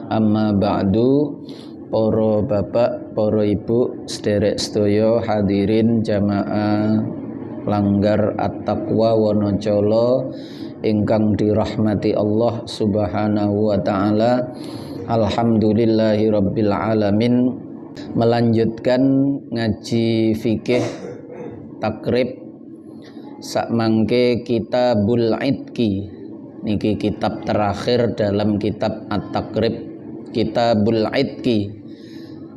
Amma ba'du, para bapak, para ibu, sederek sedaya hadirin jamaah Langgar At-Taqwa Wonocolo ingkang dirahmati Allah Subhanahu wa taala. Alhamdulillahirabbil alamin. Melanjutkan ngaji fikih takrib sakmangke Kitabul Idqi. Niki kitab terakhir dalam kitab At-Takrib, Kitabul Idqi.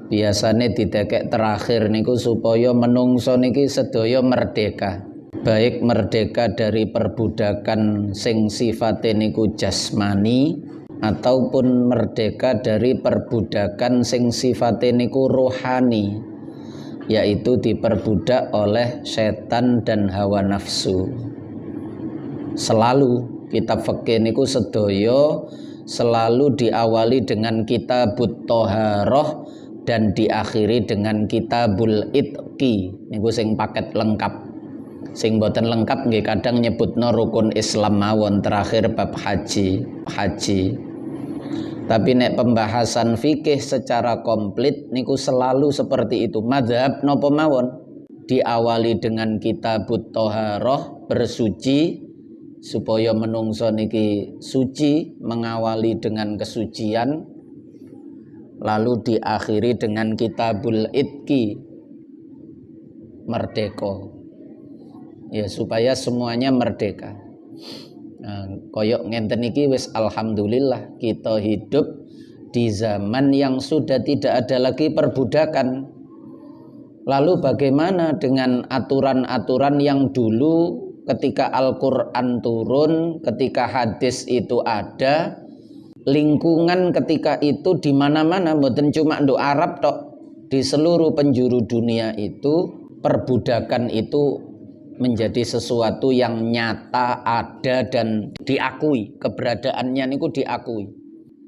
Biasane didekek terakhir niku supaya menungso niki sedaya merdeka. Baik merdeka dari perbudakan sing sifate niku jasmani ataupun merdeka dari perbudakan sing sifate niku rohani, yaitu diperbudak oleh setan dan hawa nafsu. Selalu kitab fikih niku sedaya selalu diawali dengan kitabut thaharah dan diakhiri dengan kitabul idqi. Niku sing paket lengkap. Sing boten lengkap nggih kadang nyebutno rukun Islam mawon terakhir bab haji. Tapi nek pembahasan fikih secara komplit niku selalu seperti itu. Mazhab napa mawon diawali dengan kitabut thaharah, bersuci supaya menungso niki suci, mengawali dengan kesucian, lalu diakhiri dengan kitabul idqi, merdeka. Ya supaya semuanya merdeka. Nah, koyok ngenten iki wis alhamdulillah kita hidup di zaman yang sudah tidak ada lagi perbudakan. Lalu bagaimana dengan aturan-aturan yang dulu ketika Al-Quran turun, ketika hadis itu ada, lingkungan ketika itu di mana-mana, mboten cuma nduk Arab tok, di seluruh penjuru dunia itu perbudakan itu menjadi sesuatu yang nyata, ada dan diakui, keberadaannya niku diakui.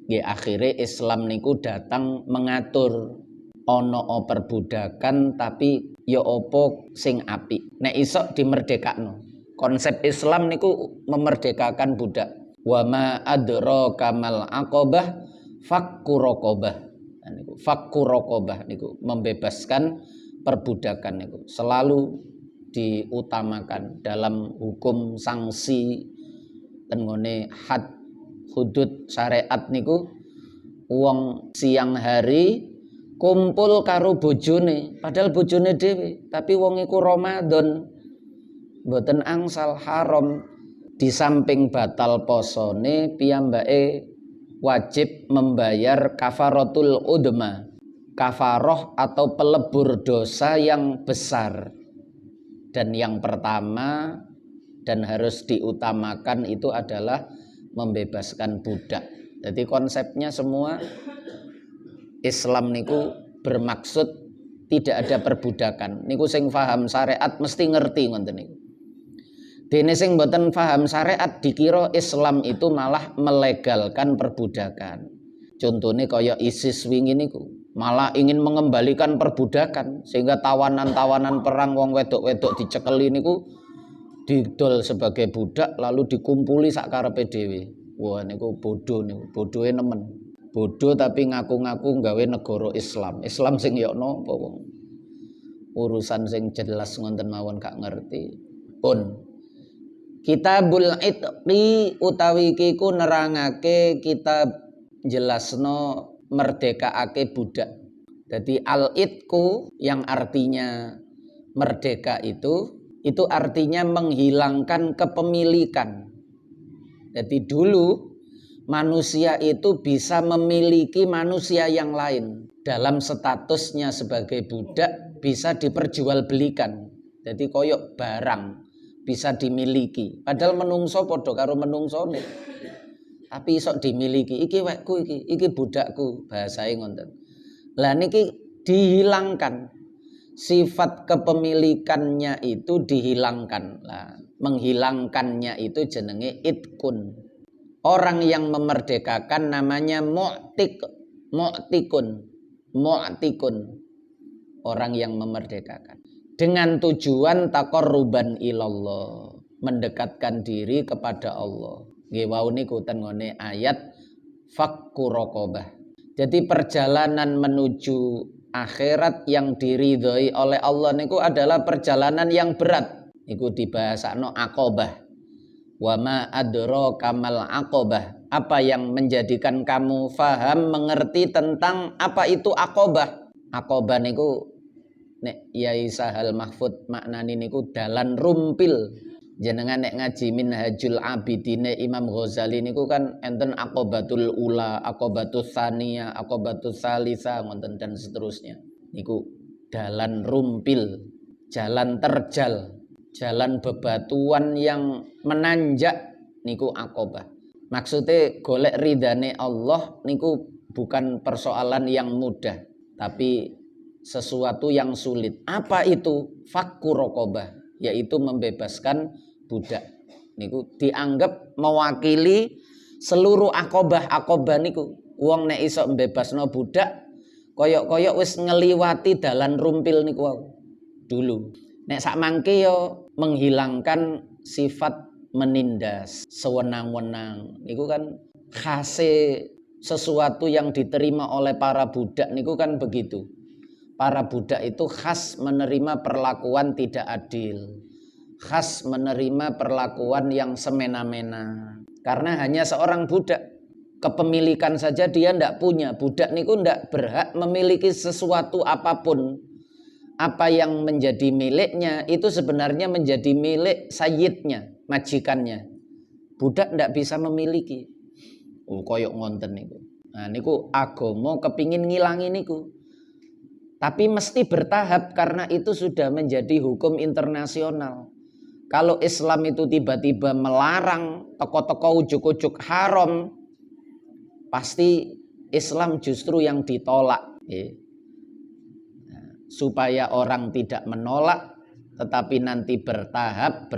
Ya akhirnya Islam niku datang mengatur ono perbudakan tapi ya opo sing apik. Nek isok dimerdekakno. Konsep Islam niku memerdekakan budak. Wa ma adraka mal aqabah fakku raqabah. Niku fakku raqabah niku membebaskan perbudakan niku selalu diutamakan dalam hukum sanksi ten ngene had hudud syariat niku. Wong siang hari kumpul karo bojone padahal bojone dhewe, tapi wong iku Ramadan mboten angsal haram. Di samping batal posone piyambake wajib membayar kafaratul udma, kafaroh atau pelebur dosa yang besar. Dan yang pertama dan harus diutamakan itu adalah membebaskan budak. Jadi konsepnya semua Islam niku bermaksud tidak ada perbudakan. Niku sing paham syariat mesti ngerti ngoten niku. Dene sing mboten paham syariat dikira Islam itu malah melegalkan perbudakan. Contohnya kaya ISIS wingi niku malah ingin mengembalikan perbudakan sehingga tawanan-tawanan perang wong wedok-wedok dicekeli niku didol sebagai budak lalu dikumpuli sakarepe dhewe. Wah niku bodoh niku, bodohe nemen. Bodoh tapi ngaku-ngaku gawe negara Islam. Islam sing ya napa wong. Urusan sing jelas ngonten mawon gak ngerti. Pun Kitabul Idqi utawi iki ku nerangake kitab jelasno merdekaake budak. Jadi al-idku yang artinya merdeka itu artinya menghilangkan kepemilikan. Jadi dulu manusia itu bisa memiliki manusia yang lain. Dalam statusnya sebagai budak bisa diperjualbelikan. Jadi koyok barang bisa dimiliki. Padahal menungso padha karo menungsone. Tapi isok dimiliki, iki wekku iki budakku, bahasane ngoten. Lah niki dihilangkan. Sifat kepemilikannya itu dihilangkan. Lah, menghilangkannya itu jenenge idkun. Orang yang memerdekakan namanya mu'tikun. Orang yang memerdekakan. Dengan tujuan taqarruban ilallah, mendekatkan diri kepada Allah. Nggih wau niku ten ngene ayat fakku raqabah. Jadi perjalanan menuju akhirat yang diridhoi oleh Allah niku adalah perjalanan yang berat. Niku dibahasakno aqobah. Wa ma adraka mal aqobah. Apa yang menjadikan kamu faham mengerti tentang apa itu aqobah? Aqobah niku nek Yai Sahal Mahfud maknani niku dalan rumpil. Jenengan nek ngaji Minhajul Abidine Imam Ghazali niku kan enten aqobatul ula, aqobatul tsaniyah, aqobatul salisa ngoten dan seterusnya. Niku dalan rumpil, jalan terjal, jalan bebatuan yang menanjak niku aqobah. Maksudnya golek ridane Allah niku bukan persoalan yang mudah, tapi sesuatu yang sulit. Apa itu? Fakku raqabah, yaitu membebaskan budak. Niku dianggap mewakili seluruh aqobah niku. Wong nek iso mbebasno budak koyok-koyok wis ngeliwati dalan rumpil niku dulu. Nek sak mangke yo menghilangkan sifat menindas, sewenang-wenang. Niku kan khase sesuatu yang diterima oleh para budak niku kan begitu. Para budak itu khas menerima perlakuan tidak adil, khas menerima perlakuan yang semena-mena. Karena hanya seorang budak, kepemilikan saja dia ndak punya. Budak niku ndak berhak memiliki sesuatu apapun. Apa yang menjadi miliknya itu sebenarnya menjadi milik sayyidnya, majikannya. Budak ndak bisa memiliki. Koyok ngonten niku. Nah niku agama kepingin ngilangi niku. Tapi mesti bertahap karena itu sudah menjadi hukum internasional. Kalau Islam itu tiba-tiba melarang toko-toko ujuk-ujuk haram, pasti Islam justru yang ditolak. Supaya orang tidak menolak, tetapi nanti bertahap,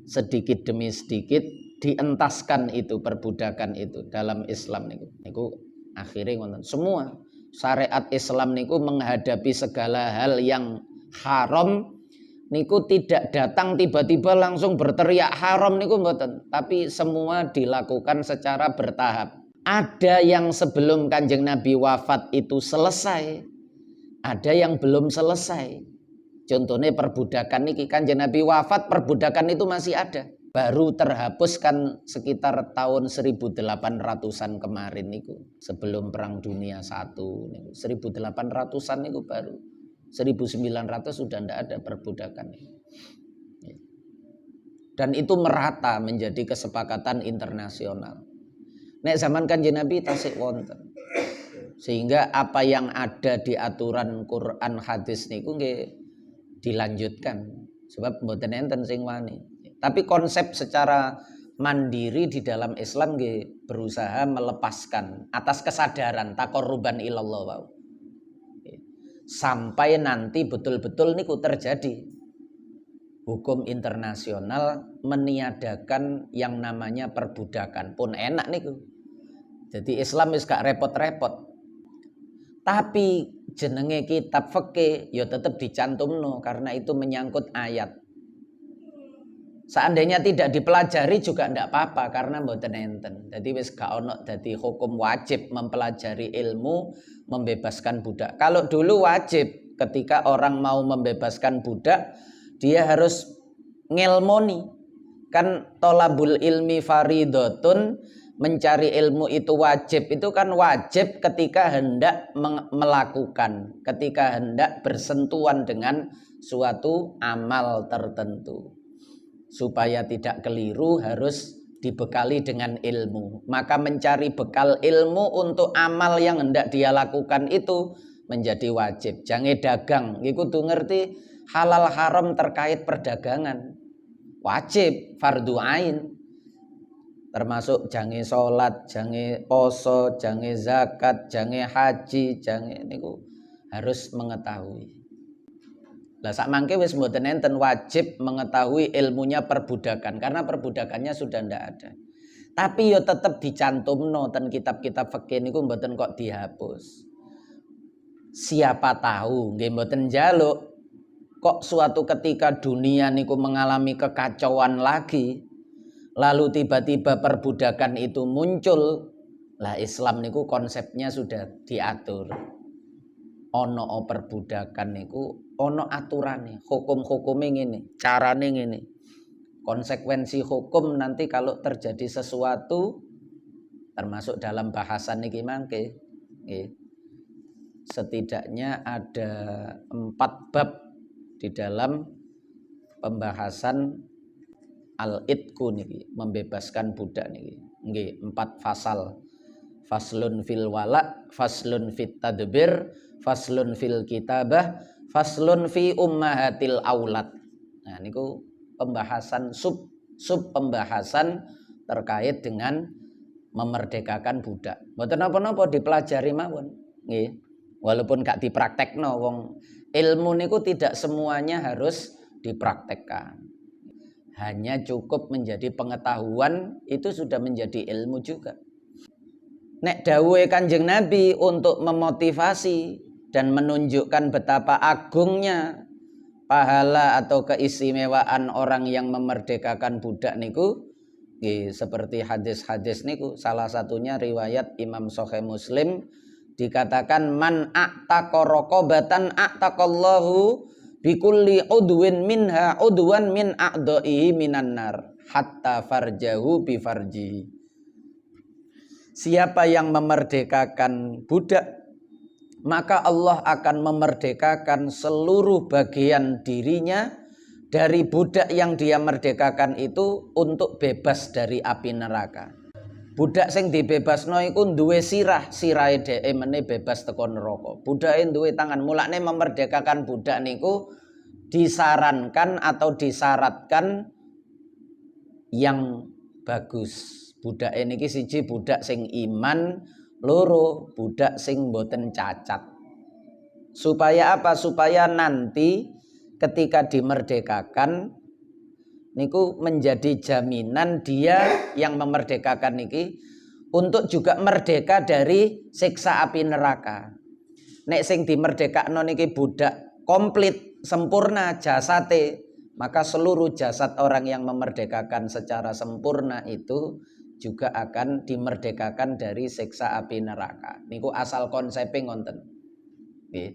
sedikit demi sedikit dientaskan itu perbudakan itu dalam Islam niku akhirnya ngoten. Semua syariat Islam niku menghadapi segala hal yang haram niku tidak datang tiba-tiba langsung berteriak haram niku mboten, tapi semua dilakukan secara bertahap. Ada yang sebelum Kanjeng Nabi wafat itu selesai, ada yang belum selesai. Contohnya perbudakan niki, Kanjeng Nabi wafat perbudakan itu masih ada. Baru terhapuskan sekitar tahun 1800-an kemarin niku, sebelum Perang Dunia I niku. 1800-an niku baru. 1900 sudah tidak ada perbudakan. Dan itu merata menjadi kesepakatan internasional. Nek zaman Kanjeng Nabi tasik wonten. Sehingga apa yang ada di aturan Quran hadis niku nggih dilanjutkan. Sebab mboten enten sing wani. Tapi konsep secara mandiri di dalam Islam berusaha melepaskan atas kesadaran taqarruban ilallah sampai nanti betul-betul niku terjadi hukum internasional meniadakan yang namanya perbudakan. Pun enak niku. Jadi Islam wis gak repot-repot. Tapi jenenge kitab fikih ya tetap dicantumno karena itu menyangkut ayat. Seandainya tidak dipelajari juga tidak apa-apa karena mboten enten. Jadi wis gak ono dadi hukum wajib mempelajari ilmu membebaskan budak. Kalau dulu wajib ketika orang mau membebaskan budak dia harus ngelmoni. Kan tolabul ilmi faridotun, mencari ilmu itu wajib. Itu kan wajib ketika hendak melakukan, ketika hendak bersentuhan dengan suatu amal tertentu. Supaya tidak keliru harus dibekali dengan ilmu. Maka mencari bekal ilmu untuk amal yang hendak dia lakukan itu menjadi wajib. Jangan dagang, kudu ngerti halal haram terkait perdagangan. Wajib, fardu ain. Termasuk jangan sholat, jangan poso, jangan zakat, jangan haji, jangan niku harus mengetahui. Lah sak mangke wis mboten enten wajib mengetahui ilmunya perbudakan karena perbudakannya sudah ndak ada. Tapi yo tetep dicantumno ten kitab-kitab fikih niku mboten kok dihapus. Siapa tahu nggih mboten njaluk kok suatu ketika dunia niku mengalami kekacauan lagi lalu tiba-tiba perbudakan itu muncul Lah Islam niku konsepnya sudah diatur. Ono perbudakan niku ono aturane, hukum-hukume ngene, carane ngene. Konsekuensi hukum nanti kalau terjadi sesuatu termasuk dalam bahasan niki mangke nggih. Setidaknya ada 4 bab di dalam pembahasan al-itqu niki, membebaskan budak niki. Nggih, 4 fasal. Faslun fil wala, faslun fit tadbir, faslun fil kitabah, faslun fi ummahatil aulad. Nah niku pembahasan sub pembahasan terkait dengan memerdekakan budak. Mboten napa-napa dipelajari mawon. Nggih. Walaupun gak dipraktekno wong ilmu niku tidak semuanya harus dipraktekkan. Hanya cukup menjadi pengetahuan itu sudah menjadi ilmu juga. Nek dawuhe Kanjeng Nabi untuk memotivasi dan menunjukkan betapa agungnya pahala atau keistimewaan orang yang memerdekakan budak niku, seperti hadis-hadis niku, salah satunya riwayat Imam Sahih Muslim dikatakan man a'taqa raqabatan a'taqallahu bikulli udwin minha udwan min a'dha'ihi minan nar hatta farjahu bi farjihi. Siapa yang memerdekakan budak, maka Allah akan memerdekakan seluruh bagian dirinya dari budak yang dia merdekakan itu untuk bebas dari api neraka. Budak sing dibebasno iku duwe sirahe dheke meneh bebas teko neraka. Budake duwe tangan. Mulane memerdekakan budak niku disarankan atau disyaratkan yang bagus. Budak niki siji budak sing iman, loro budak sing boten cacat. Supaya apa? Supaya nanti ketika dimerdekakan niku menjadi jaminan dia yang memerdekakan niki untuk juga merdeka dari siksa api neraka. Nek sing dimerdekakno niki budak komplit sempurna jasate, maka seluruh jasad orang yang memerdekakan secara sempurna itu juga akan dimerdekakan dari siksa api neraka. Niku asal konsepe ngonten. Nggih.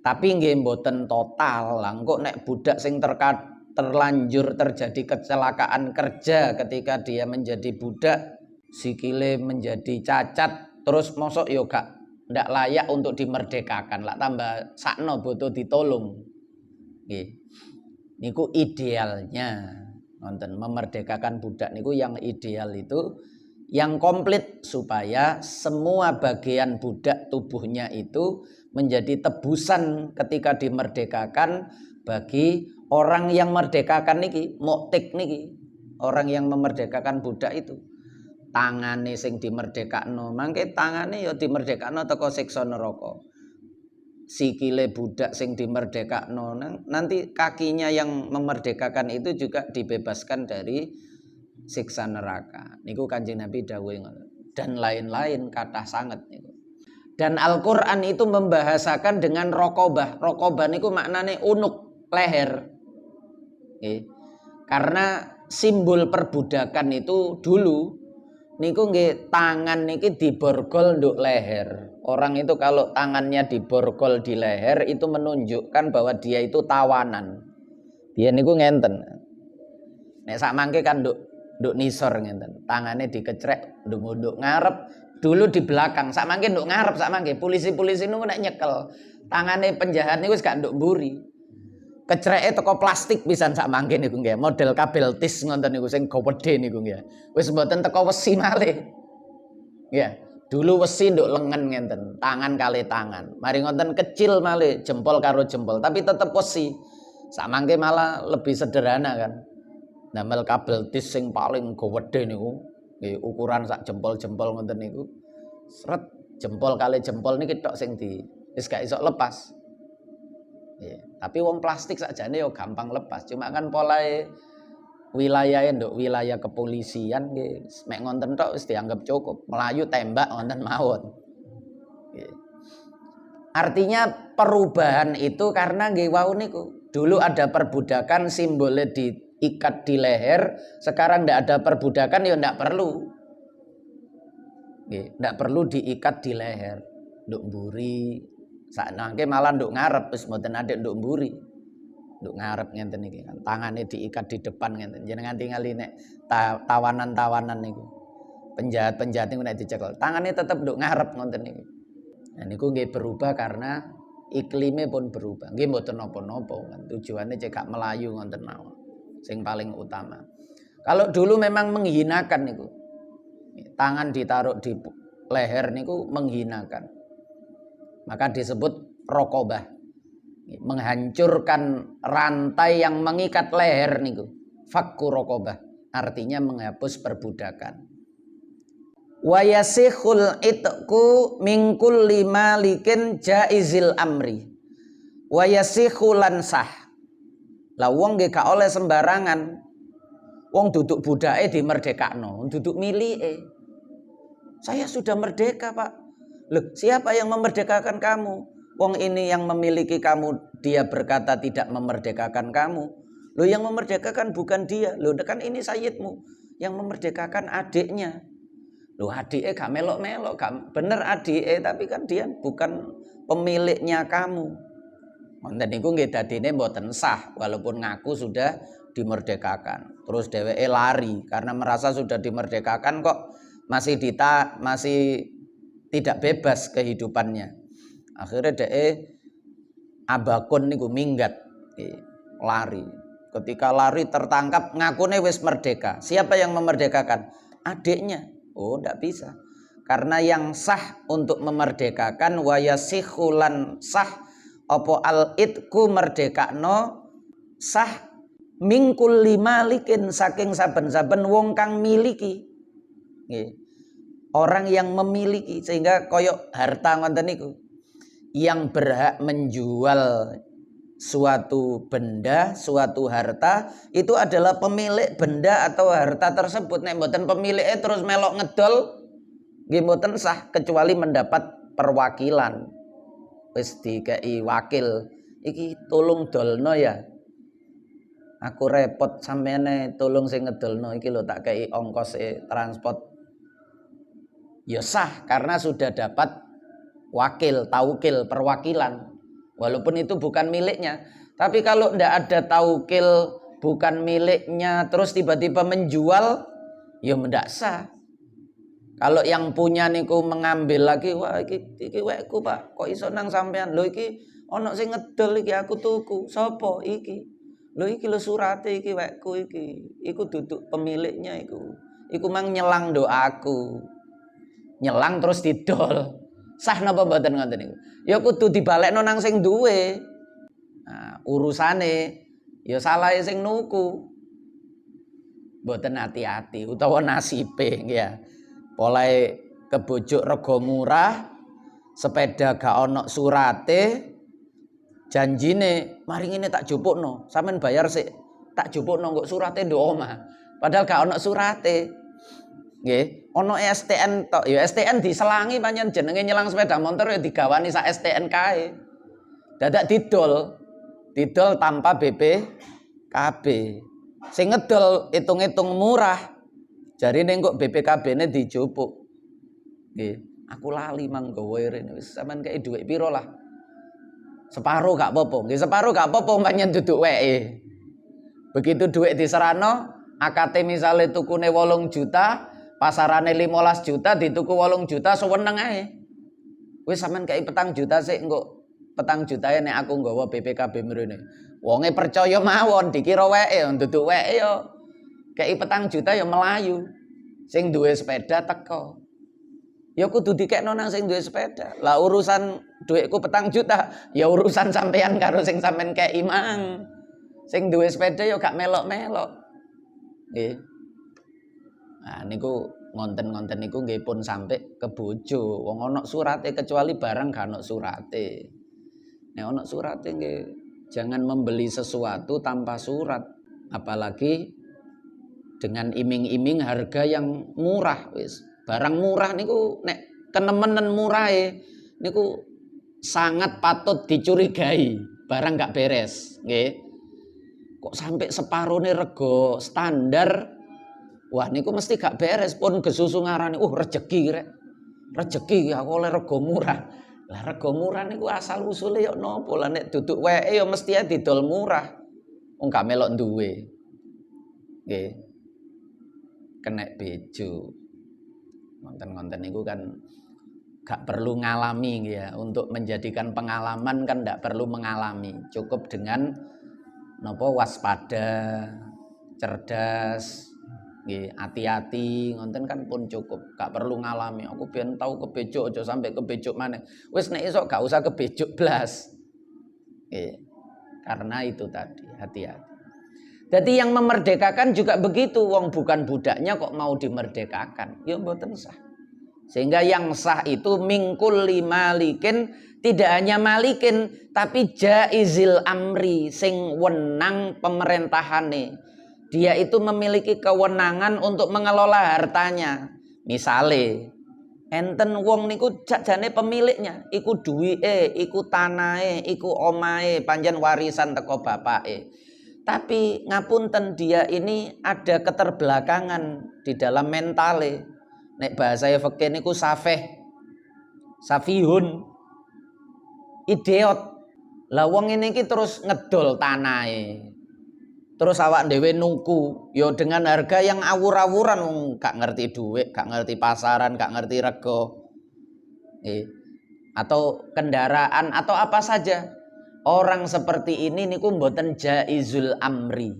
Tapi nggih mboten total. Lah engko nek budak sing terlanjur terjadi kecelakaan kerja ketika dia menjadi budak, sikile menjadi cacat, terus mosok yo gak ndak layak untuk dimerdekakan. Lah tambah sakno butuh ditolong. Nggih. Niku idealnya. Nonton memerdekakan budak niku yang ideal itu yang komplit supaya semua bagian budak tubuhnya itu menjadi tebusan ketika dimerdekakan bagi orang yang merdekakan niki, muktik niki, orang yang memerdekakan budak itu. Tangane sing dimerdekakno, mangke tangane ya dimerdekakno teko siksa neraka. Sikile budak sing dimerdekakno, nanti kakinya yang memerdekakan itu juga dibebaskan dari siksa neraka. Niku Kanjeng Nabi dawuh ngoten. Dan lain-lain kathah sanget niku. Dan Al-Qur'an itu membahasakan dengan raqabah. Raqabah niku maknane unuk, leher. Karena simbol perbudakan itu dulu niku nggih tangan niki diborgol nduk leher. Orang itu kalau tangannya diborgol di leher itu menunjukkan bahwa dia itu tawanan. Dia niku ngenten. Nek sak mangke kan nduk nisor ngenten. Tangannya dikecrek nduk ngarep, dulu di belakang. Sak mangke nduk ngarep sak mangke. Polisi-polisi niku nek nyekel, tangane penjahat niku wis gak nduk mburi. Kecreke teko plastik pisan sak mangke niku nggih. Model kabel tis ngoten niku sing gowedhe niku nggih. Wis mboten teko wesi malih. Ya. Dulu wesi nduk lengan ngenten, tangan kali tangan. Mari ngonten kecil malih, jempol karo jempol, tapi tetep wesi. Samangke malah lebih sederhana kan. Damel kabel tis sing paling gede niku, nggih ukuran sak jempol-jempol ngoten niku. Sret jempol kali jempol niki tok sing di wis gak iso lepas. Tapi wong plastik sakjane yo gampang lepas, cuma kan polahe wilayahnya nduk wilayah kepolisian nggih mek ngonten tok wis dianggap cukup, melayu tembak wonten mawon. Artinya perubahan itu karena nggih wau niku. Dulu ada perbudakan simbolnya diikat di leher, sekarang ndak ada perbudakan ya ndak perlu. Nggih, ndak perlu diikat di leher. Nduk mburi, saknangke malah nduk ngarep wis mboten ade nduk mburi. Nduk ngarep ngenten iki kan. Tangane diikat di depan ngenten. Jenengan tingali nek tawanan-tawanan niku. Penjahat-penjahat niku nek dicekel, tangane tetep nduk ngarep ngoten niku. Nah niku nggih berubah karena iklimnya pun berubah. Nggih mboten napa-napa kan. Tujuannya cekak melayu ngoten mawon. Sing paling utama. Kalau dulu memang menghinakan niku. Tangan ditaruh di leher niku menghinakan. Maka disebut rokobah. Menghancurkan rantai yang mengikat leher niku. Fakku rokobah. Artinya menghapus perbudakan. Wa yasikhul itqu min kulli malikin jaizil amri. Wa yasikhulan sah. Lah wong nggih gak oleh sembarangan. Wong duduk budake dimerdekakno, duduk milike. Saya sudah merdeka, Pak. Loh, siapa yang memerdekakan kamu? Wong ini yang memiliki kamu, dia berkata tidak memerdekakan kamu. Loh, yang memerdekakan bukan dia. Loh, kan ini sayyidmu. Yang memerdekakan adiknya. Loh, adiknya gak melok-melok, gak bener adiknya, tapi kan dia bukan pemiliknya kamu. Wonten niku nggih dadine mboten sah walaupun ngaku sudah dimerdekakan. Terus dheweke lari karena merasa sudah dimerdekakan kok masih tidak bebas kehidupannya. Akhirnya abakun niku minggat, lari. Ketika lari tertangkap ngakune wis merdeka. Siapa yang memerdekakan? Adiknya. Oh, ndak bisa. Karena yang sah untuk memerdekakan wa yasikhulan sah apa al-itku merdekakno sah mingkul limalikin saking saben-saben wong kang miliki. Nggih. Orang yang memiliki sehingga koyok harta ngoten niku. Yang berhak menjual suatu benda, suatu harta itu adalah pemilik benda atau harta tersebut. Nek mboten pemiliknya terus melok ngedol nggih mboten sah kecuali mendapat perwakilan. Wis dikei wakil, iki tolong dolno ya. Aku repot sampeyan tolong sing ngedolno iki lho tak kei ongkos transport. Ya sah karena sudah dapat wakil, taukil, perwakilan. Walaupun itu bukan miliknya. Tapi kalau ndak ada taukil, bukan miliknya, terus tiba-tiba menjual, ya ndak sah. Kalau yang punya niku mengambil lagi, wah iki wekku Pak, kok iso nang sampean? Lho iki ana sing ngedol iki aku tuku. Sopo iki? Lho iki lho surate iki wekku iki. Iku duduk pemiliknya iku. Iku mang nyelang doaku. Nyelang terus didol. Sah napa mboten ngoten niku? Ya kudu dibalekno nang sing duwe. Nah, urusane ya salahe sing nuku. Mboten hati-hati utawa nasibe ya. Oleh kebojuk rego murah, sepeda gak ono surate, janjine mari ngene tak jupukno, sampean bayar sik, tak jupukno kok surate nduk omah. Padahal gak ono surate. Nggih, ono STN tok. Ya STN diselangi pancen jenenge nyelang sepeda motor ya digawani sak STN kae. Dadak didol. Didol tanpa BPKB. Sing ngedol hitung-hitung murah. Jarine kok BPKB-ne dijupuk. Nggih, aku lali mang gawe rene wis sampean kei dhuwit piro lah. Separo gak apa-apa. Nggih, separo gak apa-apa pancen duduk weke. Begitu dhuwit diserano, akate misale tukune 8 juta, pasarane 15 juta, dituku 8 juta suweneng ae. Wis sampean kei 4 juta sik engko 4 jutae nek aku nggawa BPKB mrene. Wonge percaya mawon dikira weke duduk weke yo. Kei 4 juta ya melayu. Sing duwe sepeda teko. Ya kudu dikekno nang sing duwe sepeda. Lah urusan dhuwitku 4 juta, ya urusan sampean karo sing sampean kei mang. Sing duwe sepeda ya gak melok-melok. Nggih. Nah niku ngonten-ngonten niku nggih pun sampai ke bojo. Wong ana surate kecuali barang gak ana surate. Nek ana surate nggih jangan membeli sesuatu tanpa surat. Apalagi dengan iming-iming harga yang murah wis. Barang murah niku nek kenemenen murahe niku sangat patut dicurigai. Barang gak beres, nggih. Kok sampai separone rego standar. Wah niku mesti gak beres pun gesusu ngarani rezeki rek. Rezeki aku oleh rego murah. Lah rego murah niku asal usule yo napa? Lah nek duduk weke yo mesti ae didol murah. Wong gak melok duwe. Nggih. Kenek bejo. Ngonten-ngonten niku kan gak perlu ngalami ya. Untuk menjadikan pengalaman kan gak perlu mengalami. Cukup dengan napa waspada, cerdas, nggih, hati-hati, ngonten kan pun cukup. Gak perlu ngalami. Aku biyen tau kebejuk aja sampai kebejuk maneh. Wis nek iso gak usah kebejuk blas. Nggih. Karena itu tadi, hati-hati. Jadi yang memerdekakan juga begitu, wong bukan budaknya kok mau dimerdekakan. Ya mboten sah. Sehingga yang sah itu mingkul malikin, tidak hanya malikin tapi jaizil amri, sing wenang pemerintahane. Dia itu memiliki kewenangan untuk mengelola hartanya. Misale enten wong niku jane pemiliknya, iku duwike, iku tanahe, iku omahe, panjen warisan teko bapake. Tapi ngapunten dia ini ada keterbelakangan di dalam mentale. Nek bahasa fikih niku safihun, idiot. Lah wong ini iki terus ngedol tanahe. Terus awak dhewe nuku yo dengan harga yang awur-awuran, wong gak ngerti duit, gak ngerti pasaran, gak ngerti rego. Atau kendaraan atau apa saja. Orang seperti ini niku mboten jaizul amri.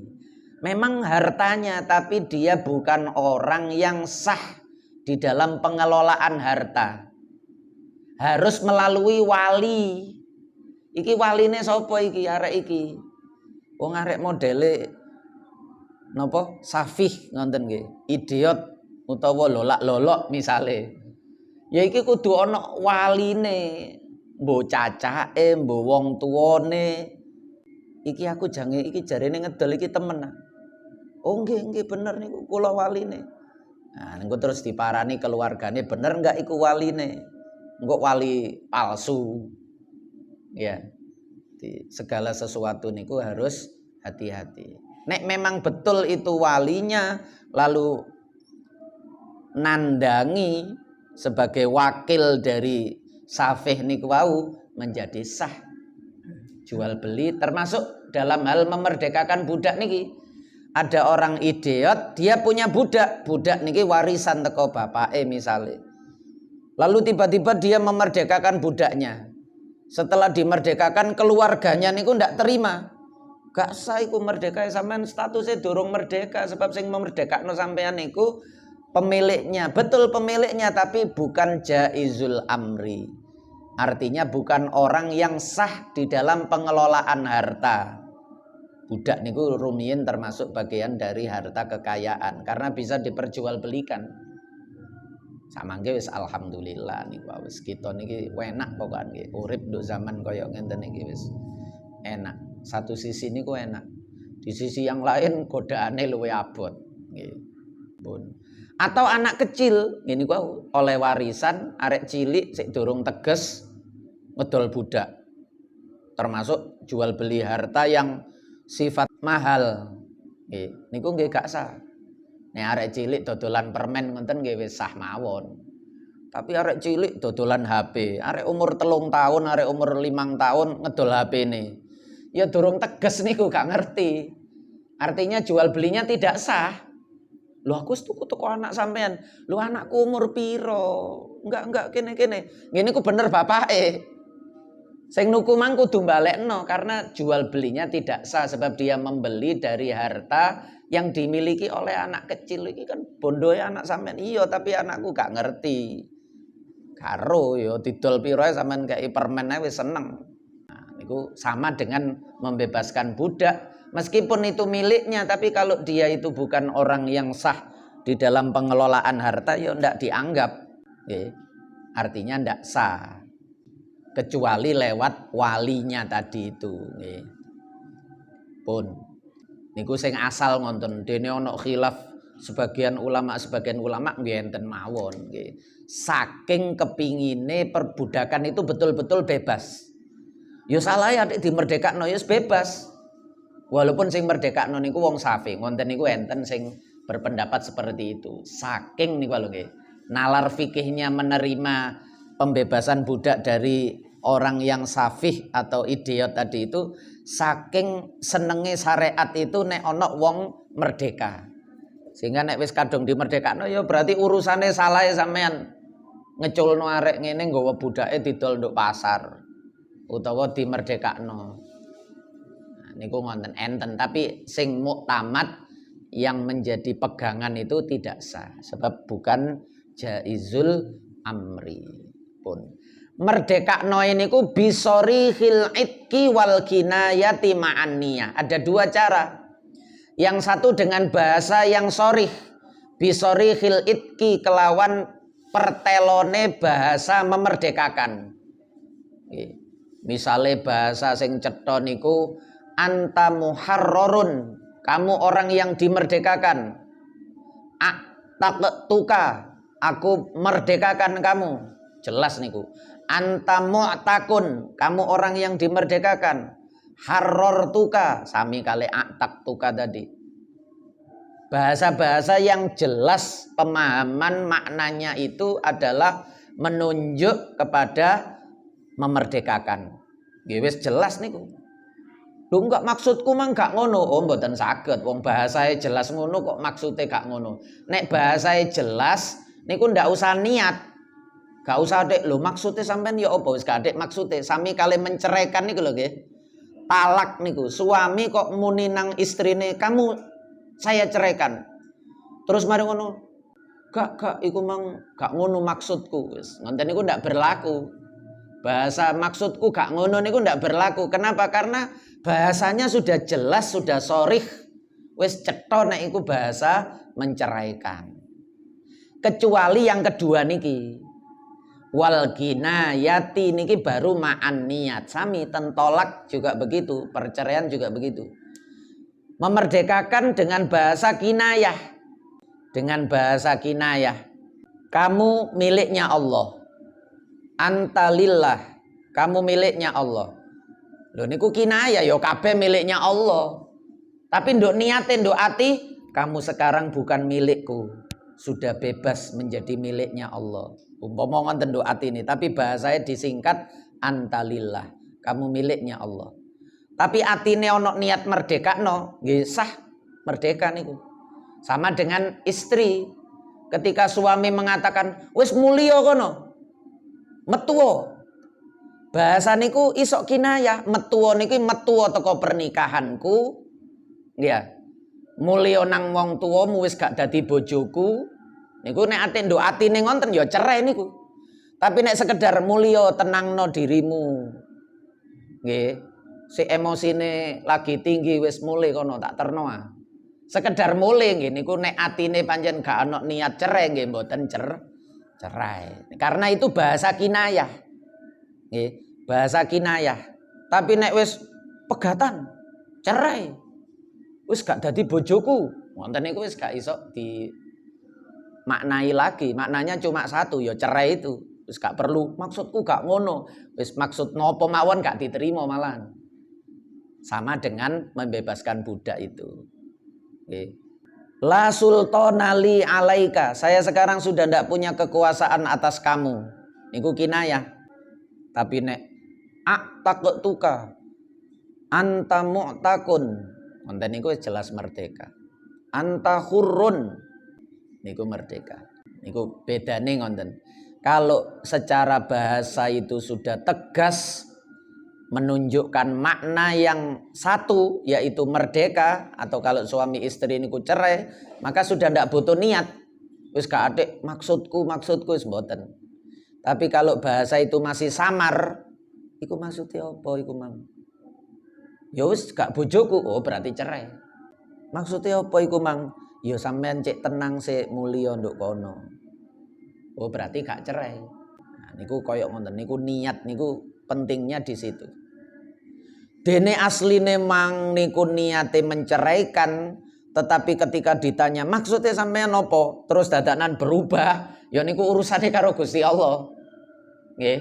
Memang hartanya tapi dia bukan orang yang sah di dalam pengelolaan harta. Harus melalui wali. Iki waline sapa iki? Arek iki. Wong arek modele napa? Safih ngoten nggih. Idiot utawa lolak-lolok misale. Ya iki kudu ana waline. Mbok cacake, mbok wong tuwane. Iki aku jange iki jarene ngedol iki temen. Oh nggih bener niku kula waline. Nah, niku terus diparani keluargane, bener enggak iku waline? Engko wali palsu. Ya. Di segala sesuatu niku harus hati-hati. Nek memang betul itu walinya lalu nandangi sebagai wakil dari safih niku wau menjadi sah jual beli, termasuk dalam hal memerdekakan budak niki. Ada orang idiot, dia punya budak niki warisan teko bapake misale. Lalu tiba-tiba dia memerdekakan budaknya. Setelah dimerdekakan keluarganya niku ndak terima. Gak sah iku merdeka sampean statusnya durung merdeka, sebab sing memerdekakno sampean niku pemiliknya, betul pemiliknya tapi bukan jaizul amri. Artinya bukan orang yang sah di dalam pengelolaan harta. Budak niku rumiyin termasuk bagian dari harta kekayaan karena bisa diperjualbelikan. Samangke wis alhamdulillah niku wis kita niki enak pokoke nggih. Urip nduk zaman kaya ngenten iki wis enak. Satu sisi niku enak. Di sisi yang lain godaane luwih abot nggih. Pun. Atau anak kecil ngene ku oleh warisan arek cilik sik durung teges ngedol budak. Termasuk jual beli harta yang sifat mahal. Nggih, niku nggih gak sah. Nek arek cilik dodolan permen ngoten nggih wis sah mawon. Tapi arek cilik dodolan HP, arek umur 3 tahun, arek umur 5 tahun ngedol HP-ne. Ya durung teges niku gak ngerti. Artinya jual belinya tidak sah. Lho aku tuku anak sampean. Lho anakku umur piro? Enggak kene. Ngene ku bener bapake. Sing nuku mang kudu balekno karena jual belinya tidak sah sebab dia membeli dari harta yang dimiliki oleh anak kecil. Iki kan bondoe anak sampean. Iya tapi anakku gak ngerti. Karo ya didol piro ae sampean kei permen ae wis seneng. Nah, niku sama dengan membebaskan budak. Meskipun itu miliknya, tapi kalau dia itu bukan orang yang sah di dalam pengelolaan harta, ya ndak dianggap. Artinya ndak sah. Kecuali lewat walinya tadi itu. Pun. Niku sing asal ngonten. Dene ana khilaf sebagian ulama nggih enten mawon. Saking kepingine perbudakan itu betul-betul bebas. Ya salah ya dimerdekakno ya bebas. Walaupun sing merdekakno niku wong safih, ngonten niku enten sing berpendapat seperti itu. Saking niku lho nggih. nalar fikihnya menerima pembebasan budak dari orang yang safih atau idiot tadi itu, saking senenge syariat itu nek ana wong merdeka. Sehingga nek wis kadung dimerdekakno ya berarti urusane salah sampean. Ngeculno arek ngene nggawa budake didol nduk pasar utawa dimerdekakno. Nah, niku ngonten enten, tapi sing muktamad yang menjadi pegangan itu tidak sah sebab bukan jaizul amri pun. Merdekakno ini ku bisorihil itki wal kinayati ma'aniyah. Ada dua cara. Yang satu dengan bahasa yang sorih, bisorihil itki kelawan pertelone bahasa memerdekakan. Misalnya bahasa sing cetha niku anta muharrarun, kamu orang yang dimerdekakan. Aqtaqtuka, aku merdekakan kamu. Jelas niku. Anta mu'takun, kamu orang yang dimerdekakan. Harrartuka, sami kali aqtaqtuka tadi. Bahasa-bahasa yang jelas pemahaman maknanya itu adalah menunjuk kepada memerdekakan. Nggih wis jelas niku. Lho enggak maksudku mah enggak ngono. Oh mboten saged. Wong bahasae jelas ngono kok maksude gak ngono. Nek bahasae jelas niku ndak usah niat. Gak usah dek lho maksudnya sampean ya apa wis gak dek maksudnya sami kali menceraikan niku lho nggih. Talak niku. Suami kok muni nang istrine, "Kamu saya ceraikan." Terus mari ngono. Gak iku mang gak ngono maksudku wis. Ngoten niku ndak berlaku. Bahasa maksudku gak ngono niku ndak berlaku. Kenapa? Karena bahasanya sudah jelas, sudah sorih. Wis cetha nek iku bahasa menceraikan. Kecuali yang kedua niki. Wal kinayati niki baru ma'an niat. Sami tentolak juga begitu, perceraian juga begitu. Memerdekakan dengan bahasa kinayah. Dengan bahasa kinayah. Kamu miliknya Allah. Anta lillah. Kamu miliknya Allah. Lho niku kinayah ya kabeh miliknya Allah. Tapi nduk niate nduk ati, kamu sekarang bukan milikku. Sudah bebas menjadi miliknya Allah. Umpama ngoten nduk ati ini, tapi bahasanya disingkat anta lillah. Kamu miliknya Allah. Tapi atine ono niat merdekakno, nggih sah merdeka niku. Sama dengan istri. Ketika suami mengatakan, "Wis mulya kono." Metuwa. Bahasa niku isok kinayah, metuwa niki metuwa teko pernikahanku. Ya. Mulya nang wong tuwamu wis gak dadi bojoku. Niku nek ate nduk atine ngonten ya cerai niku. Tapi nek sekedar mulya tenangno dirimu. Nggih. Si emosine lagi tinggi wis mulih kono tak terno ah. Sekedar mulih nggih niku nek atine pancen gak ana niat cerai nggih mboten cerai. Karena itu bahasa kinayah. Nggih, bahasa kinayah. Tapi nek wis pegatan cerai. Wis gak dadi bojoku. Wonten niku wis gak iso di maknai lagi, maknanya cuma satu ya cerai itu. Wis gak perlu maksudku gak ngono. Wis maksud nopo mawon gak diterima malahan. Sama dengan membebaskan budak itu. Oke. La sultana li alaika. Saya sekarang sudah ndak punya kekuasaan atas kamu. Niku kinayah. Tapi nek aqtaqtuka anta mu'takun. Konten niku jelas merdeka. Anta hurrun. Niku merdeka. Niku bedane ngoten. Kalau secara bahasa itu sudah tegas menunjukkan makna yang satu yaitu merdeka, atau kalau suami istri niku cerai, maka sudah ndak butuh niat. Wis gak adek maksudku wis mboten. Tapi kalau bahasa itu masih samar, iku maksudnya apa iku mang? Ya wis gak bojoku, oh berarti cerai. Maksudnya apa iku mang? Ya sampean cek tenang sik mulya nduk kono. Oh berarti gak cerai. Nah, niku koyok ngoten niku niat niku pentingnya di situ. Dene asline mang niku niate menceraikan, tetapi ketika ditanya maksudnya sampean apa? Terus dadakan berubah, ya niku urusane karo Gusti Allah. Nggih.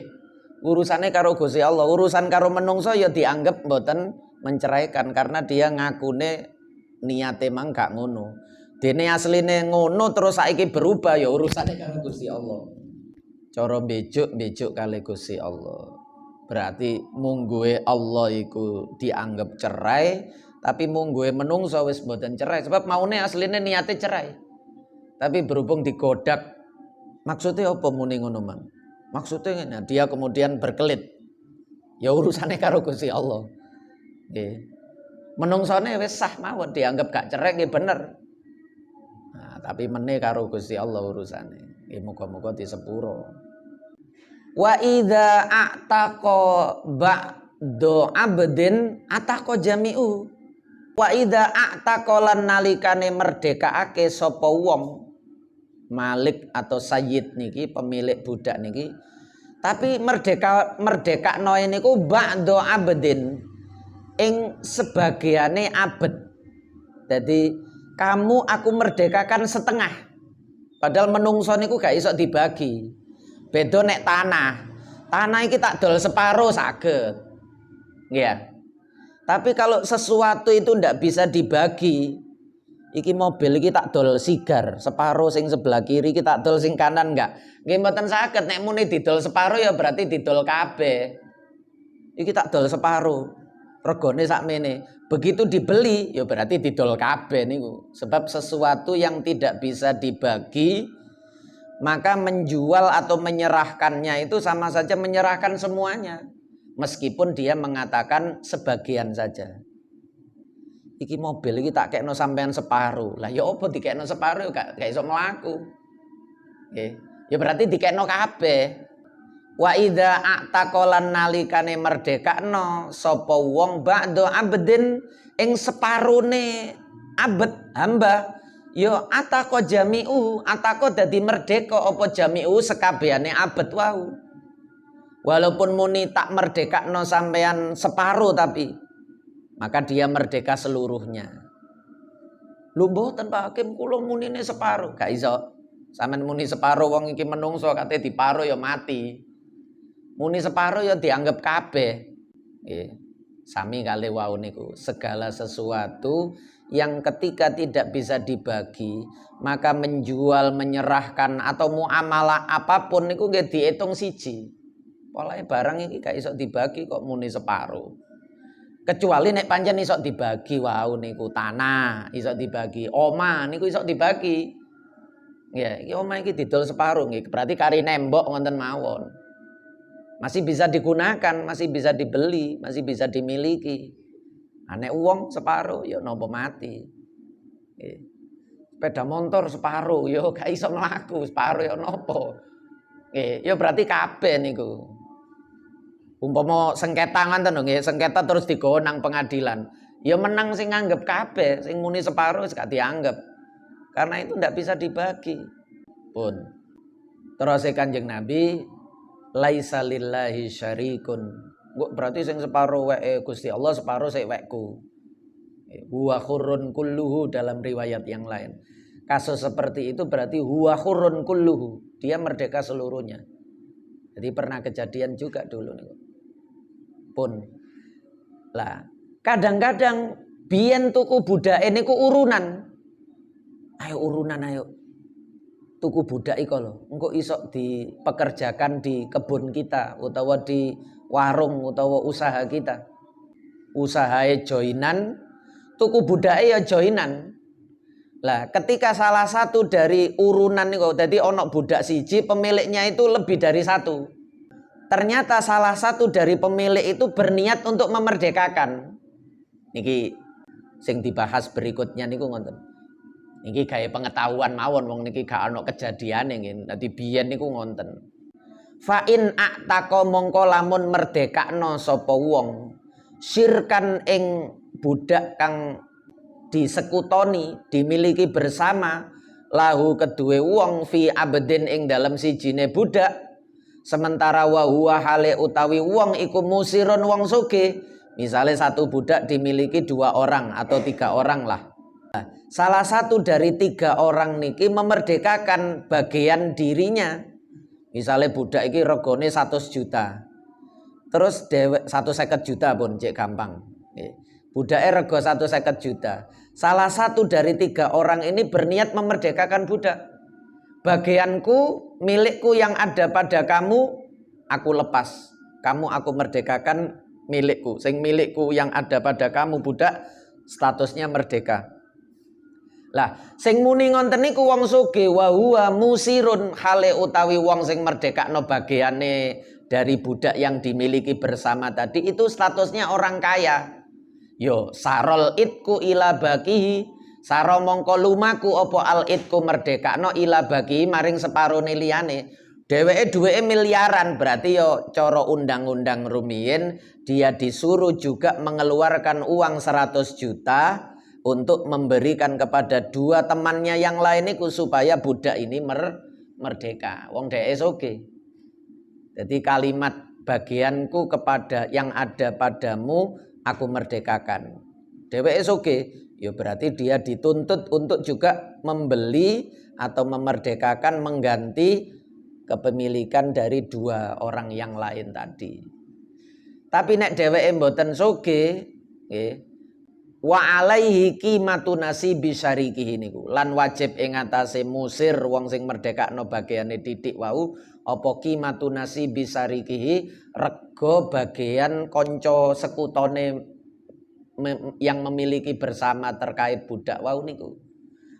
Urusane karo Gusti Allah, urusan karo menungso ya dianggap mboten menceraikan karena dia ngakune niate mang gak ngono. Dene asline ngono terus saiki berubah ya urusane karo Gusti Allah. Cara bejuk kali Gusti Allah. Berarti mungguhe Allah iku dianggap cerai, tapi mungguhe menungso wis mboten cerai sebab maune asline niate cerai. Tapi berhubung digodak, maksudnya apa muni ngono, Mang? Maksudnya ngene, dia kemudian berkelit. Ya urusane karo Gusti Allah. Nggih. Menungsone wis sah mawon dianggap gak cerai nggih bener. Nah, tapi meneh karo Gusti Allah urusane. Nggih muga-muga disepuro. Wa idza a'taqa ba'du abdin ataqa jami'u. Wa idza a'taqa lan nalikane merdekaake sapa wong malik atau sayyid niki pemilik budak niki tapi merdekakno niku ba'du abdin ing sebagiane abet. Jadi kamu aku merdekakan setengah. Padahal menungso niku gak iso dibagi. Beda nek tanah. Tanah iki tak dol separo saged. Nggih. Tapi kalau sesuatu itu ndak bisa dibagi, iki mobil iki tak dol sigar, separo sing sebelah kiri iki tak dol sing kanan enggak. Nggih mboten saged nek muni didol separo ya berarti didol kabeh. Iki tak dol separo. Regane sakmene. Begitu dibeli ya berarti didol kabeh niku. Sebab sesuatu yang tidak bisa dibagi maka menjual atau menyerahkannya itu sama saja menyerahkan semuanya. Meskipun dia mengatakan sebagian saja. Iki mobil iki tak kekno sampean separuh. Lah ya apa dikekno separuh ya gak iso mlaku. Nggih. Ya berarti dikekno kabeh. Wa idza a'taqalan nalikane merdekakno sapa wong ba'du abdin ing separone abet hamba. Yo atako jami'u, atako dadi merdeka apa jami'u sekabehane abet wau. Walaupun muni tak merdekakno sampean separuh tapi maka dia merdeka seluruhnya. Lho mboten Pak Hakim kula munine separuh, gak iso. Sampeyan muni separuh wong iki menungso kate diparuh ya mati. Muni separuh ya dianggap kabeh. Nggih. Sami kali wau niku, segala sesuatu yang ketika tidak bisa dibagi maka menjual, menyerahkan atau muamalah apapun niku nggih diitung siji. Polahe barang iki gak iso dibagi kok muni separuh. Kecuali nek pancen iso dibagi wau niku tanah iso dibagi, omah niku iso dibagi. Ya, iki omah iki didol separuh nggih, berarti kari nembok ngoten mawon. Masih bisa digunakan, masih bisa dibeli, masih bisa dimiliki. Nek uang separuh ya nopo mati. Sepeda motor separuh ya gak iso mlaku, separuh ya nopo. Ya berarti kabeh niku. Umpama sengketa ngoten nggih, sengketa terus digawa nang pengadilan. Ya menang sing nganggep kabeh, sing muni separuh wis gak dianggep. Karena itu ndak bisa dibagi. Pun. Terus Kanjeng Nabi laisa lillahi syarikun. Berarti sing separuh weke Gusti Allah, separuh sik wekku. Huwa khurrun kulluhu dalam riwayat yang lain. Kasus seperti itu berarti huwa khurrun kulluhu. Dia merdeka seluruhnya. Jadi pernah kejadian juga dulu nih. Pun lah kadang-kadang biyen tuku budake niku urunan. Ayo urunan ayo. Tuku budak iko lho, engko iso dipekerjakan di kebun kita utawa di warung utawa usaha kita. Usahae joinan, tuku budake ya joinan. Lah, ketika salah satu dari urunan niku dadi ana budak siji, pemiliknya itu lebih dari satu. Ternyata salah satu dari pemilik itu berniat untuk memerdekakan. Niki sing dibahas berikutnya niku ngoten. Niki gawe pengetahuan mawon wong niki gak ana kejadiane nggih. Dadi biyen niku ngonten. Fa in a'taqa mongko lamun merdekakno sapa wong syirkan ing budak kang disekutoni, dimiliki bersama lahu kedue wong fi abdin ing dalam sijine budak. Sementara wa huwa hale utawi wong iku musirun wong sugih. Misalnya satu budak dimiliki 2 orang atau 3 orang lah. Salah satu dari 3 orang niki memerdekakan bagian dirinya. Misalnya budak iki regane 100 juta. Terus dewek 150 juta pun cek gampang. Budake rego 150 juta. Salah satu dari 3 orang ini berniat memerdekakan budak. Bagianku, milikku yang ada pada kamu, aku lepas. Kamu aku merdekakan milikku. Sing milikku yang ada pada kamu budak, statusnya merdeka. Lah, sing muni ngonten niku wong sugih wa huwa musirun hale utawi wong sing merdekakno bagiane dari budak yang dimiliki bersama tadi itu statusnya orang kaya. Yo sarol itku ila bakihi, saro mongko lumaku opo al itku merdekakno ila bakihi maring separone liyane. Dheweke duweke miliaran, berarti yo cara undang-undang rumiyin dia disuruh juga mengeluarkan uang 100 juta untuk memberikan kepada 2 temannya yang lain itu supaya budak ini merdeka. Wong dhek oke. Jadi kalimat bagianku kepada yang ada padamu aku merdekakan. Dheweke oke. Ya berarti dia dituntut untuk juga membeli atau memerdekakan mengganti kepemilikan dari 2 orang yang lain tadi. Tapi nek dheweke mboten sugih, nggih. Wa alaihi qimatu nasibi syarikihi niku lan wajib ing atase musir wong sing merdekakno bagiane titik wau apa qimatu nasibi syarikihi rego bagian kanca sekutone yang memiliki bersama terkait budak wau niku.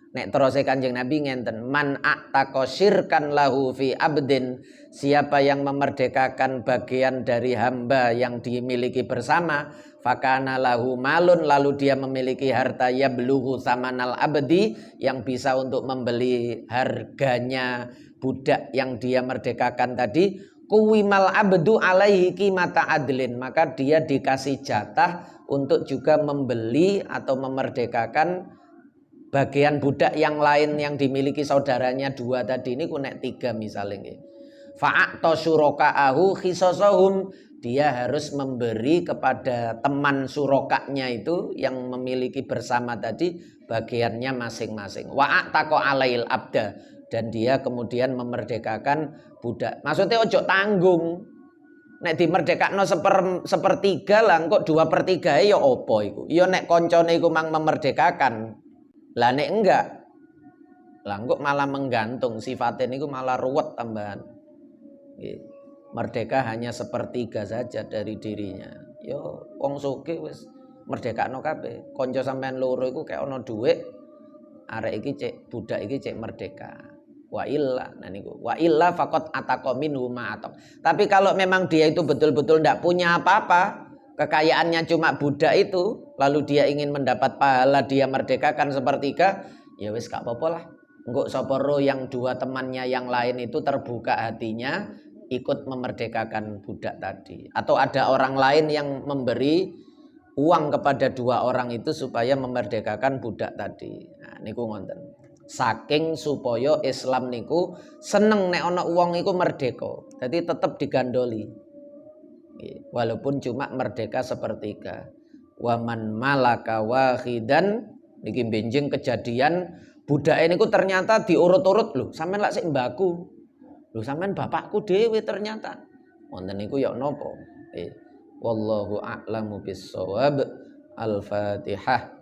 Nek terose Kanjeng Nabi ngenten, man a'taqa syirkan lahu fi abdin, siapa yang memerdekakan bagian dari hamba yang dimiliki bersama, fakana lahu malun, lalu dia memiliki harta yablughu samanal abdi yang bisa untuk membeli harganya budak yang dia merdekakan tadi, kuwimal abdu alaihi qimata adlin, maka dia dikasih jatah untuk juga membeli atau memerdekakan bagian budak yang lain yang dimiliki saudaranya 2 tadi ini kunek 3 misalnya. Fa'ato syuraka'ahu khisasahum, dia harus memberi kepada teman surokaknya itu yang memiliki bersama tadi bagiannya masing-masing. Wa'ataqo alail abda, dan dia kemudian memerdekakan budak. Maksudnya ojo tanggung. Nek dimerdekakno sepertiga lah, kok 2/3 ya opo iku? Ya nek koncone iku mang memerdekakan. Lah nek enggak, lah kok malah menggantung, sifatnya niku malah ruwet tambahan. Merdeka hanya 1/3 saja dari dirinya. Yo wong sugih wis merdekakno kabeh. Kanca sampean loro iku kayak ana dhuwit, arek iki cek budak iki cek merdeka. Wa illa, nah niku wa illa faqat ataqa minhu ma ataq. Tapi kalau memang dia itu betul-betul ndak punya apa-apa, kekayaannya cuma budak itu, lalu dia ingin mendapat pahala dia merdekakan 1/3, ya wis gak apa-apa lah. Engko sapa ro yang 2 temannya yang lain itu terbuka hatinya ikut memerdekakan budak tadi, atau ada orang lain yang memberi uang kepada 2 orang itu supaya memerdekakan budak tadi. Nah niku ngonten. Saking supaya Islam niku seneng nek ana uang iku merdeka. Jadi tetap digandoli. Walaupun cuma merdeka 1/3. Waman malaka wahidan, niki benjing kejadian budak niku ternyata diurut-urut lho, sampean lak sik mbaku. Lho sampean bapakku dhewe ternyata. Wonten niku ya napa? Wallahu a'lamu bissawab. Al-Fatihah.